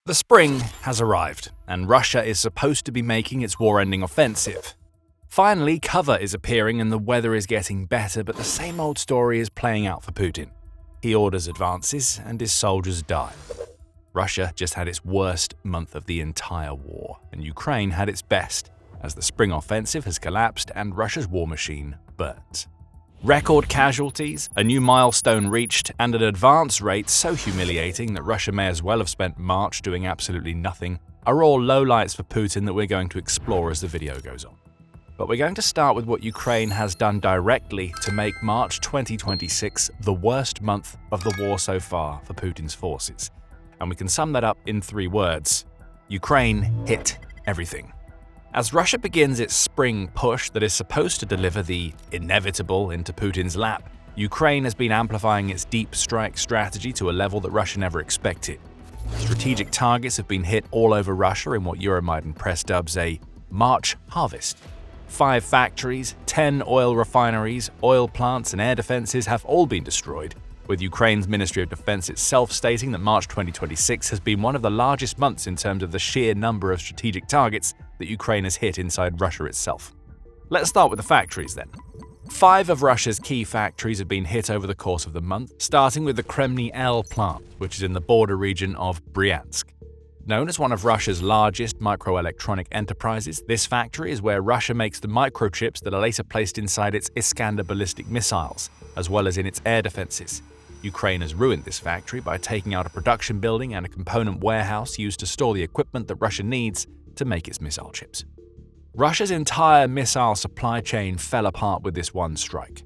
The spring has arrived, and Russia is supposed to be making its war-ending offensive. Finally, cover is appearing and the weather is getting better, but the same old story is playing out for Putin. He orders advances, and his soldiers die. Russia just had its worst month of the entire war, and Ukraine had its best, as the spring offensive has collapsed and Russia's war machine burns. Record casualties, a new milestone reached, and an advance rate so humiliating that Russia may as well have spent March doing absolutely nothing, are all lowlights for Putin that we're going to explore as the video goes on. But we're going to start with what Ukraine has done directly to make March 2026 the worst month of the war so far for Putin's forces. And we can sum that up in 3 words. Ukraine hit everything. As Russia begins its spring push that is supposed to deliver the inevitable into Putin's lap, Ukraine has been amplifying its deep strike strategy to a level that Russia never expected. Strategic targets have been hit all over Russia in what Euromaidan press dubs a March harvest. 5 factories, 10 oil refineries, oil plants and air defenses have all been destroyed, with Ukraine's Ministry of Defense itself stating that March 2026 has been one of the largest months in terms of the sheer number of strategic targets that Ukraine has hit inside Russia itself. Let's start with the factories then. 5 of Russia's key factories have been hit over the course of the month, starting with the Kremlin plant, which is in the border region of Bryansk. Known as one of Russia's largest microelectronic enterprises, this factory is where Russia makes the microchips that are later placed inside its Iskander ballistic missiles, as well as in its air defenses. Ukraine has ruined this factory by taking out a production building and a component warehouse used to store the equipment that Russia needs to make its missile chips. Russia's entire missile supply chain fell apart with this one strike.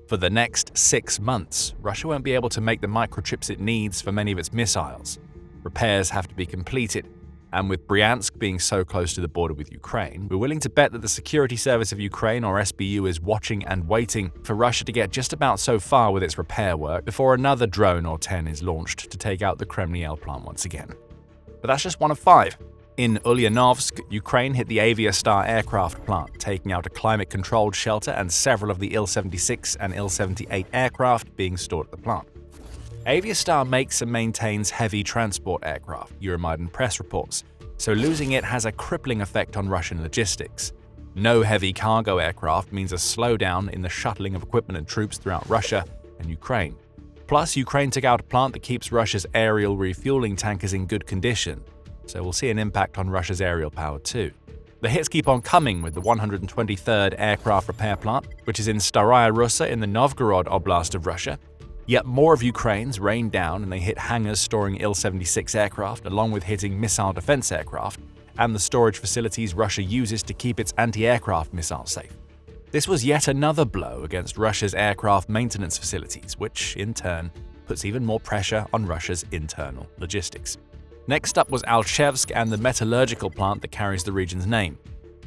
For the next 6 months, Russia won't be able to make the microchips it needs for many of its missiles. Repairs have to be completed, and with Bryansk being so close to the border with Ukraine, we're willing to bet that the Security Service of Ukraine, or SBU, is watching and waiting for Russia to get just about so far with its repair work before another drone or 10 is launched to take out the Kremlin plant once again. But that's just one of 5. In Ulyanovsk, Ukraine hit the Aviastar aircraft plant, taking out a climate-controlled shelter and several of the Il-76 and Il-78 aircraft being stored at the plant. Aviastar makes and maintains heavy transport aircraft, Euromaidan press reports, so losing it has a crippling effect on Russian logistics. No heavy cargo aircraft means a slowdown in the shuttling of equipment and troops throughout Russia and Ukraine. Plus, Ukraine took out a plant that keeps Russia's aerial refueling tankers in good condition, so we'll see an impact on Russia's aerial power too. The hits keep on coming with the 123rd Aircraft Repair Plant, which is in Staraya Russa in the Novgorod Oblast of Russia. Yet more of Ukraine's rained down and they hit hangars storing Il-76 aircraft, along with hitting missile defense aircraft and the storage facilities Russia uses to keep its anti-aircraft missiles safe. This was yet another blow against Russia's aircraft maintenance facilities, which, in turn, puts even more pressure on Russia's internal logistics. Next up was Alchevsk and the metallurgical plant that carries the region's name.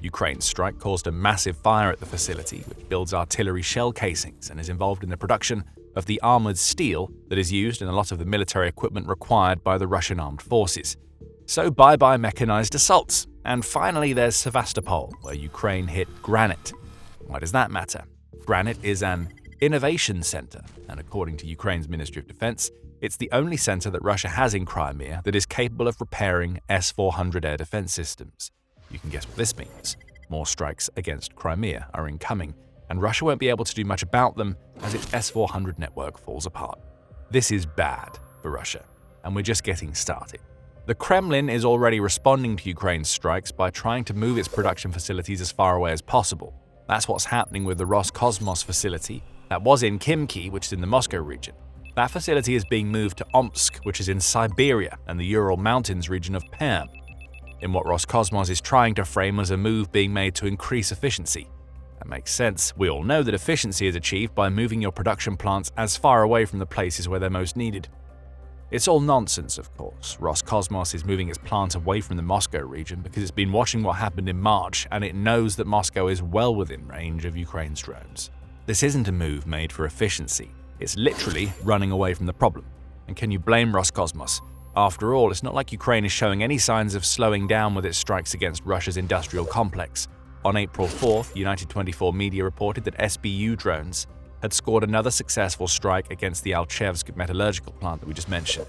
Ukraine's strike caused a massive fire at the facility, which builds artillery shell casings and is involved in the production of the armored steel that is used in a lot of the military equipment required by the Russian armed forces. So bye-bye mechanized assaults. And finally there's Sevastopol, where Ukraine hit granite. Why does that matter? Granite is an innovation center, and according to Ukraine's Ministry of Defense, it's the only center that Russia has in Crimea that is capable of repairing S-400 air defense systems. You can guess what this means. More strikes against Crimea are incoming, and Russia won't be able to do much about them as its S-400 network falls apart. This is bad for Russia, and we're just getting started. The Kremlin is already responding to Ukraine's strikes by trying to move its production facilities as far away as possible. That's what's happening with the Roscosmos facility that was in Khimki, which is in the Moscow region. That facility is being moved to Omsk, which is in Siberia and the Ural Mountains region of Perm, in what Roscosmos is trying to frame as a move being made to increase efficiency. That makes sense. We all know that efficiency is achieved by moving your production plants as far away from the places where they're most needed. It's all nonsense, of course. Roscosmos is moving its plant away from the Moscow region because it's been watching what happened in March, and it knows that Moscow is well within range of Ukraine's drones. This isn't a move made for efficiency. It's literally running away from the problem. And can you blame Roscosmos? After all, it's not like Ukraine is showing any signs of slowing down with its strikes against Russia's industrial complex. On April 4th, United 24 media reported that SBU drones had scored another successful strike against the Alchevsk metallurgical plant that we just mentioned.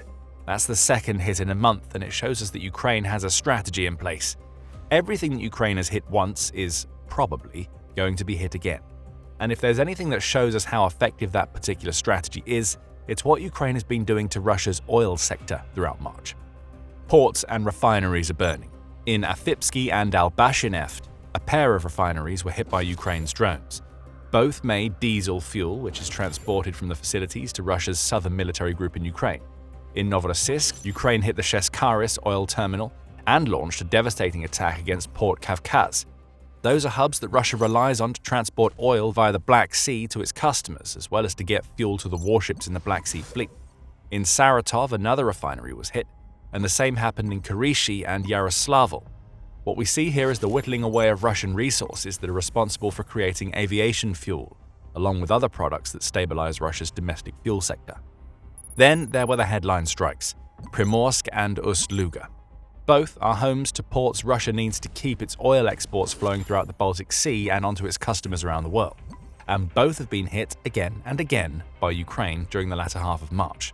That's the second hit in a month, and it shows us that Ukraine has a strategy in place. Everything that Ukraine has hit once is probably going to be hit again. And if there's anything that shows us how effective that particular strategy is, it's what Ukraine has been doing to Russia's oil sector throughout March. Ports and refineries are burning. In Afipsky and Albashineft, a pair of refineries were hit by Ukraine's drones. Both made diesel fuel, which is transported from the facilities to Russia's southern military group in Ukraine. In Novorossiysk, Ukraine hit the Sheskaris oil terminal and launched a devastating attack against Port Kavkaz. Those are hubs that Russia relies on to transport oil via the Black Sea to its customers, as well as to get fuel to the warships in the Black Sea Fleet. In Saratov, another refinery was hit, and the same happened in Kirishi and Yaroslavl. What we see here is the whittling away of Russian resources that are responsible for creating aviation fuel, along with other products that stabilize Russia's domestic fuel sector. Then there were the headline strikes, Primorsk and Ust-Luga. Both are homes to ports Russia needs to keep its oil exports flowing throughout the Baltic Sea and onto its customers around the world. And both have been hit again and again by Ukraine during the latter half of March.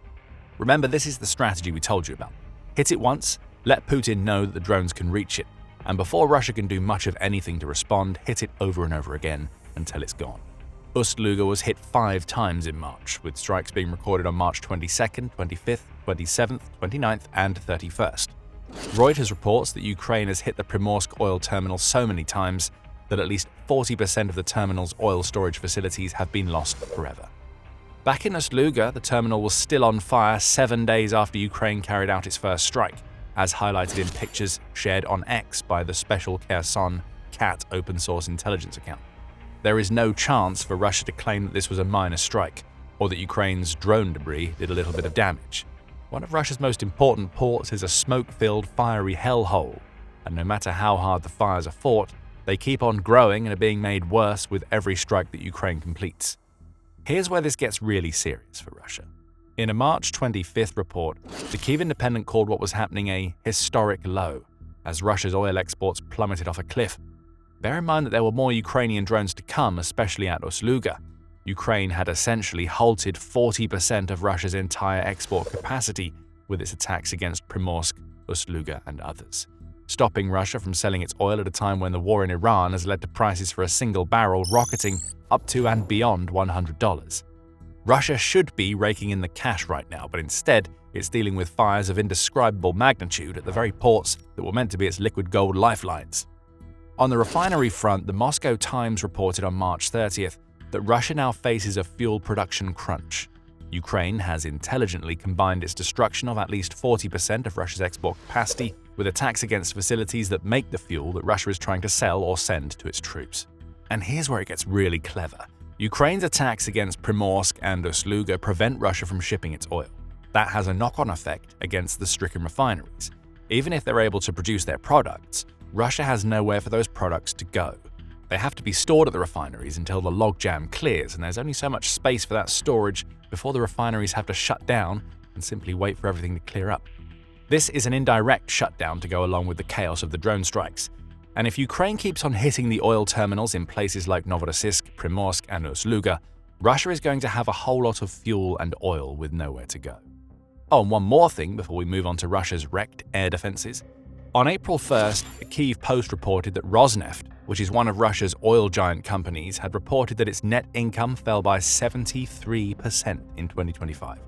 Remember, this is the strategy we told you about. Hit it once, let Putin know that the drones can reach it, and before Russia can do much of anything to respond, hit it over and over again until it's gone. Ust-Luga was hit 5 times in March, with strikes being recorded on March 22nd, 25th, 27th, 29th, and 31st. Reuters reports that Ukraine has hit the Primorsk oil terminal so many times that at least 40% of the terminal's oil storage facilities have been lost forever. Back in Ust-Luga, the terminal was still on fire 7 days after Ukraine carried out its first strike, as highlighted in pictures shared on X by the Special Kherson Cat open source intelligence account. There is no chance for Russia to claim that this was a minor strike, or that Ukraine's drone debris did a little bit of damage. One of Russia's most important ports is a smoke-filled, fiery hellhole, and no matter how hard the fires are fought, they keep on growing and are being made worse with every strike that Ukraine completes. Here's where this gets really serious for Russia. In a March 25th report, the Kyiv Independent called what was happening a historic low, as Russia's oil exports plummeted off a cliff. Bear in mind that there were more Ukrainian drones to come, especially at Ust-Luga. Ukraine had essentially halted 40% of Russia's entire export capacity with its attacks against Primorsk, Ust-Luga, and others, stopping Russia from selling its oil at a time when the war in Iran has led to prices for a single barrel rocketing up to and beyond $100. Russia should be raking in the cash right now, but instead it's dealing with fires of indescribable magnitude at the very ports that were meant to be its liquid gold lifelines. On the refinery front, the Moscow Times reported on March 30th that Russia now faces a fuel production crunch. Ukraine has intelligently combined its destruction of at least 40% of Russia's export capacity with attacks against facilities that make the fuel that Russia is trying to sell or send to its troops. And here's where it gets really clever. Ukraine's attacks against Primorsk and Ust-Luga prevent Russia from shipping its oil. That has a knock-on effect against the stricken refineries. Even if they're able to produce their products, Russia has nowhere for those products to go. They have to be stored at the refineries until the logjam clears, and there's only so much space for that storage before the refineries have to shut down and simply wait for everything to clear up. This is an indirect shutdown to go along with the chaos of the drone strikes. And if Ukraine keeps on hitting the oil terminals in places like Novorossiysk, Primorsk, and Ust-Luga, Russia is going to have a whole lot of fuel and oil with nowhere to go. Oh, and one more thing before we move on to Russia's wrecked air defenses. On April 1st, the Kyiv Post reported that Rosneft, which is one of Russia's oil giant companies, had reported that its net income fell by 73% in 2025.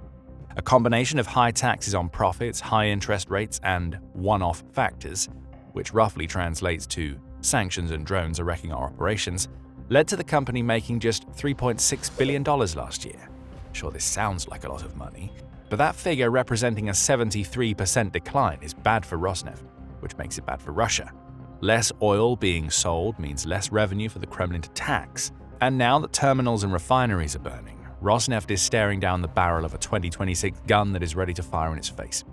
A combination of high taxes on profits, high interest rates, and one-off factors, which roughly translates to sanctions and drones are wrecking our operations, led to the company making just $3.6 billion last year. Sure, this sounds like a lot of money, but that figure representing a 73% decline is bad for Rosneft, which makes it bad for Russia. Less oil being sold means less revenue for the Kremlin to tax, and now that terminals and refineries are burning, Rosneft is staring down the barrel of a 2026 gun that is ready to fire in its face.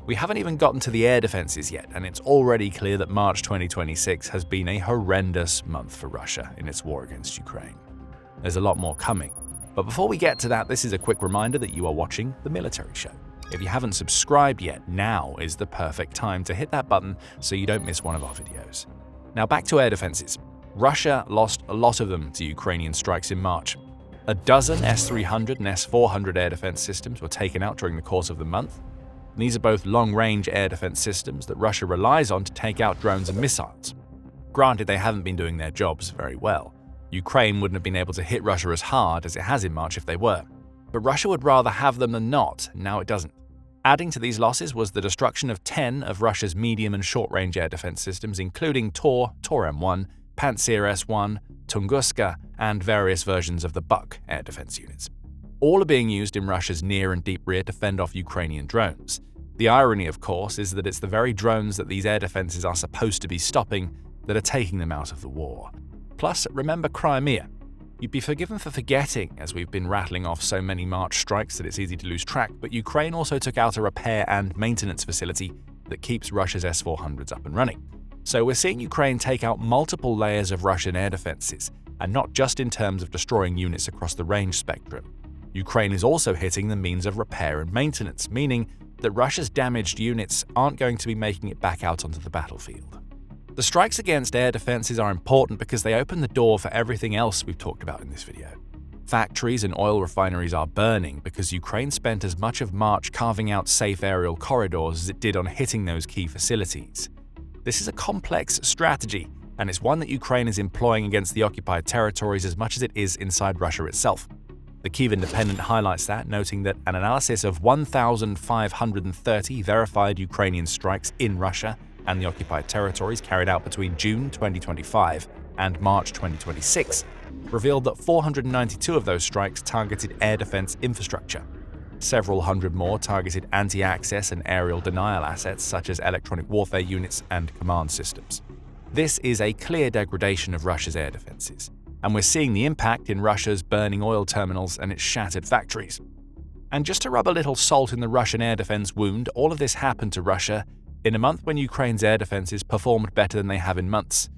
We haven't even gotten to the air defenses yet, and it's already clear that March 2026 has been a horrendous month for Russia in its war against Ukraine. There's a lot more coming. But before we get to that, this is a quick reminder that you are watching The Military Show. If you haven't subscribed yet, now is the perfect time to hit that button so you don't miss one of our videos. Now back to air defenses. Russia lost a lot of them to Ukrainian strikes in March. A dozen S-300 and S-400 air defense systems were taken out during the course of the month. These are both long-range air defense systems that Russia relies on to take out drones and missiles. Granted, they haven't been doing their jobs very well. Ukraine wouldn't have been able to hit Russia as hard as it has in March if they were. But Russia would rather have them than not, and now it doesn't. Adding to these losses was the destruction of 10 of Russia's medium and short-range air defense systems, including Tor M1, Pantsir S1, Tunguska, and various versions of the Buk air defense units. All are being used in Russia's near and deep rear to fend off Ukrainian drones. The irony, of course, is that it's the very drones that these air defenses are supposed to be stopping that are taking them out of the war. Plus, remember Crimea. You'd be forgiven for forgetting, as we've been rattling off so many March strikes that it's easy to lose track, but Ukraine also took out a repair and maintenance facility that keeps Russia's S-400s up and running. So we're seeing Ukraine take out multiple layers of Russian air defenses, and not just in terms of destroying units across the range spectrum. Ukraine is also hitting the means of repair and maintenance, meaning that Russia's damaged units aren't going to be making it back out onto the battlefield. The strikes against air defenses are important because they open the door for everything else we've talked about in this video. Factories and oil refineries are burning because Ukraine spent as much of March carving out safe aerial corridors as it did on hitting those key facilities. This is a complex strategy, and it's one that Ukraine is employing against the occupied territories as much as it is inside Russia itself. The Kyiv Independent highlights that, noting that an analysis of 1,530 verified Ukrainian strikes in Russia and the occupied territories carried out between June 2025 and March 2026 revealed that 492 of those strikes targeted air defense infrastructure. Several hundred more targeted anti-access and aerial denial assets such as electronic warfare units and command systems. This is a clear degradation of Russia's air defenses, and we're seeing the impact in Russia's burning oil terminals and its shattered factories. And just to rub a little salt in the Russian air defense wound, all of this happened to Russia in a month when Ukraine's air defenses performed better than they have in months.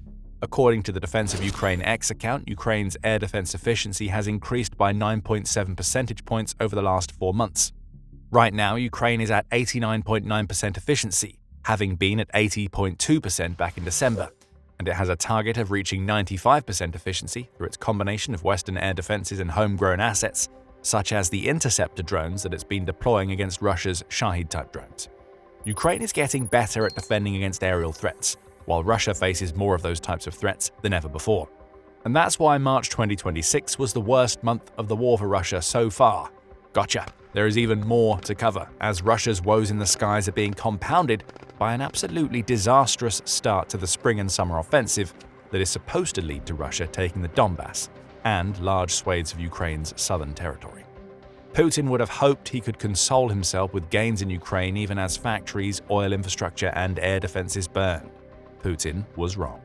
According to the Defense of Ukraine X account, Ukraine's air defense efficiency has increased by 9.7 percentage points over the last 4 months. Right now, Ukraine is at 89.9% efficiency, having been at 80.2% back in December, and it has a target of reaching 95% efficiency through its combination of Western air defenses and homegrown assets, such as the interceptor drones that it's been deploying against Russia's Shahid-type drones. Ukraine is getting better at defending against aerial threats, while Russia faces more of those types of threats than ever before. And that's why March 2026 was the worst month of the war for Russia so far. Gotcha! There is even more to cover, as Russia's woes in the skies are being compounded by an absolutely disastrous start to the spring and summer offensive that is supposed to lead to Russia taking the Donbass and large swathes of Ukraine's southern territory. Putin would have hoped he could console himself with gains in Ukraine even as factories, oil infrastructure, and air defenses burned. Putin was wrong.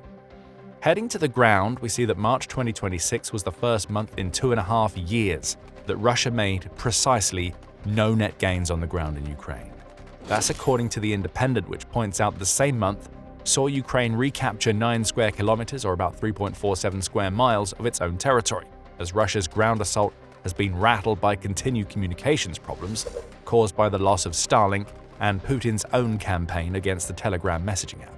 Heading to the ground, we see that March 2026 was the first month in 2.5 years that Russia made precisely no net gains on the ground in Ukraine. That's according to The Independent, which points out the same month saw Ukraine recapture 9 square kilometers, or about 3.47 square miles, of its own territory, as Russia's ground assault has been rattled by continued communications problems caused by the loss of Starlink and Putin's own campaign against the Telegram messaging app.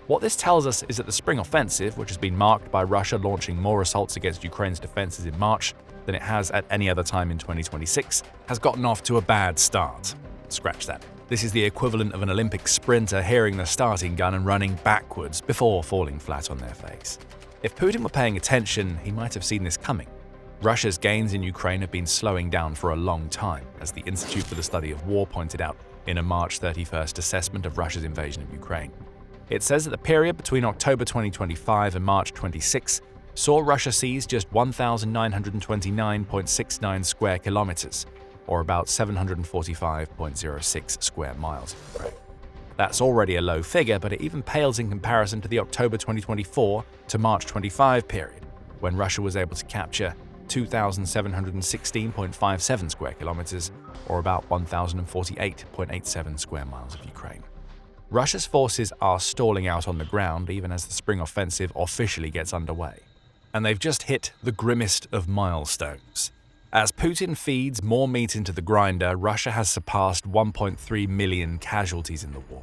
What this tells us is that the spring offensive, which has been marked by Russia launching more assaults against Ukraine's defenses in March than it has at any other time in 2026, has gotten off to a bad start. Scratch that. This is the equivalent of an Olympic sprinter hearing the starting gun and running backwards before falling flat on their face. If Putin were paying attention, he might have seen this coming. Russia's gains in Ukraine have been slowing down for a long time, as the Institute for the Study of War pointed out in a March 31st assessment of Russia's invasion of Ukraine. It says that the period between October 2025 and March 26 saw Russia seize just 1,929.69 square kilometers, or about 745.06 square miles of Ukraine. That's already a low figure, but it even pales in comparison to the October 2024 to March 25 period, when Russia was able to capture 2,716.57 square kilometers, or about 1,048.87 square miles of Ukraine. Russia's forces are stalling out on the ground even as the spring offensive officially gets underway. And they've just hit the grimmest of milestones. As Putin feeds more meat into the grinder, Russia has surpassed 1.3 million casualties in the war.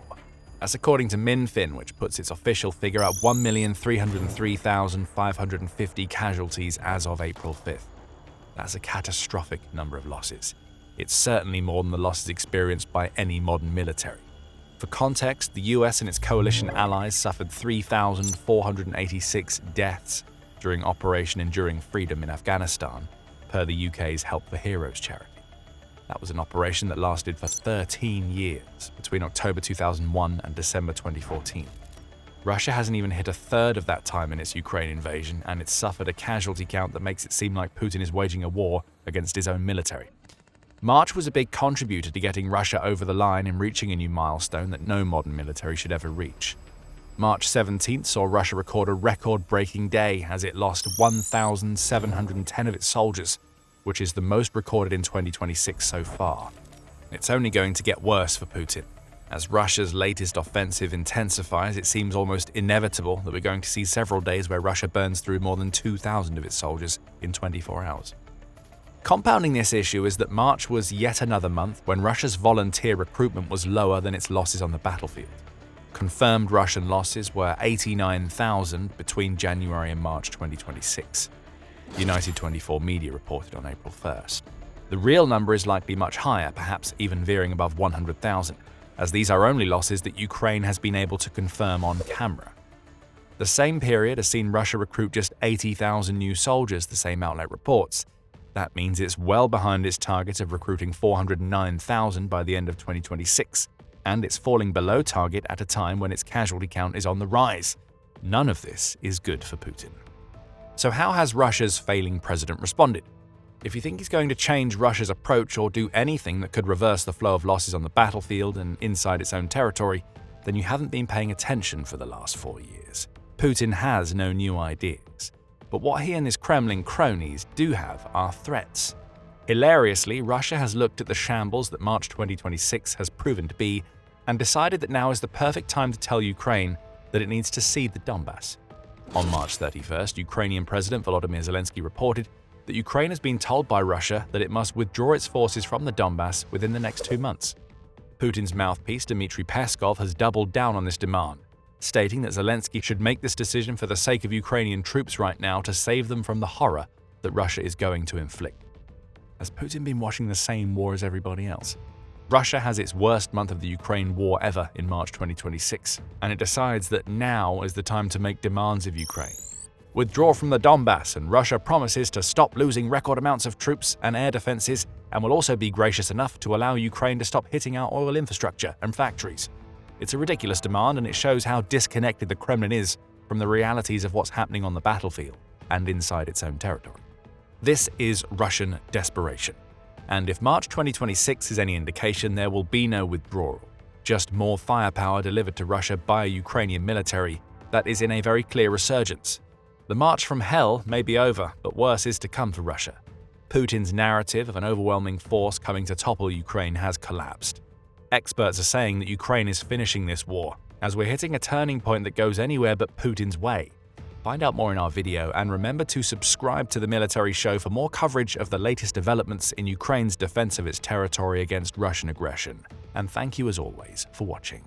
That's according to Minfin, which puts its official figure at 1,303,550 casualties as of April 5th. That's a catastrophic number of losses. It's certainly more than the losses experienced by any modern military. For context, the US and its coalition allies suffered 3,486 deaths during Operation Enduring Freedom in Afghanistan, per the UK's Help for Heroes charity. That was an operation that lasted for 13 years, between October 2001 and December 2014. Russia hasn't even hit a third of that time in its Ukraine invasion, and it's suffered a casualty count that makes it seem like Putin is waging a war against his own military. March was a big contributor to getting Russia over the line and reaching a new milestone that no modern military should ever reach. March 17th saw Russia record a record-breaking day as it lost 1,710 of its soldiers, which is the most recorded in 2026 so far. It's only going to get worse for Putin. As Russia's latest offensive intensifies, it seems almost inevitable that we're going to see several days where Russia burns through more than 2,000 of its soldiers in 24 hours. Compounding this issue is that March was yet another month when Russia's volunteer recruitment was lower than its losses on the battlefield. Confirmed Russian losses were 89,000 between January and March 2026. United 24 Media reported on April 1st. The real number is likely much higher, perhaps even veering above 100,000, as these are only losses that Ukraine has been able to confirm on camera. The same period has seen Russia recruit just 80,000 new soldiers, the same outlet reports. That means it's well behind its target of recruiting 409,000 by the end of 2026, and it's falling below target at a time when its casualty count is on the rise. None of this is good for Putin. So how has Russia's failing president responded? If you think he's going to change Russia's approach or do anything that could reverse the flow of losses on the battlefield and inside its own territory, then you haven't been paying attention for the last 4 years. Putin has no new ideas. But what he and his Kremlin cronies do have are threats. Hilariously, Russia has looked at the shambles that March 2026 has proven to be and decided that now is the perfect time to tell Ukraine that it needs to cede the Donbass. On March 31st, Ukrainian President Volodymyr Zelensky reported that Ukraine has been told by Russia that it must withdraw its forces from the Donbass within the next 2 months. Putin's mouthpiece, Dmitry Peskov, has doubled down on this demand, stating that Zelensky should make this decision for the sake of Ukrainian troops right now to save them from the horror that Russia is going to inflict. Has Putin been watching the same war as everybody else? Russia has its worst month of the Ukraine war ever in March 2026, and it decides that now is the time to make demands of Ukraine. Withdraw from the Donbass, and Russia promises to stop losing record amounts of troops and air defenses, and will also be gracious enough to allow Ukraine to stop hitting our oil infrastructure and factories. It's a ridiculous demand, and it shows how disconnected the Kremlin is from the realities of what's happening on the battlefield and inside its own territory. This is Russian desperation. And if March 2026 is any indication, there will be no withdrawal, just more firepower delivered to Russia by a Ukrainian military that is in a very clear resurgence. The march from hell may be over, but worse is to come for Russia. Putin's narrative of an overwhelming force coming to topple Ukraine has collapsed. Experts are saying that Ukraine is finishing this war, as we're hitting a turning point that goes anywhere but Putin's way. Find out more in our video, and remember to subscribe to the Military Show for more coverage of the latest developments in Ukraine's defense of its territory against Russian aggression. And thank you as always for watching.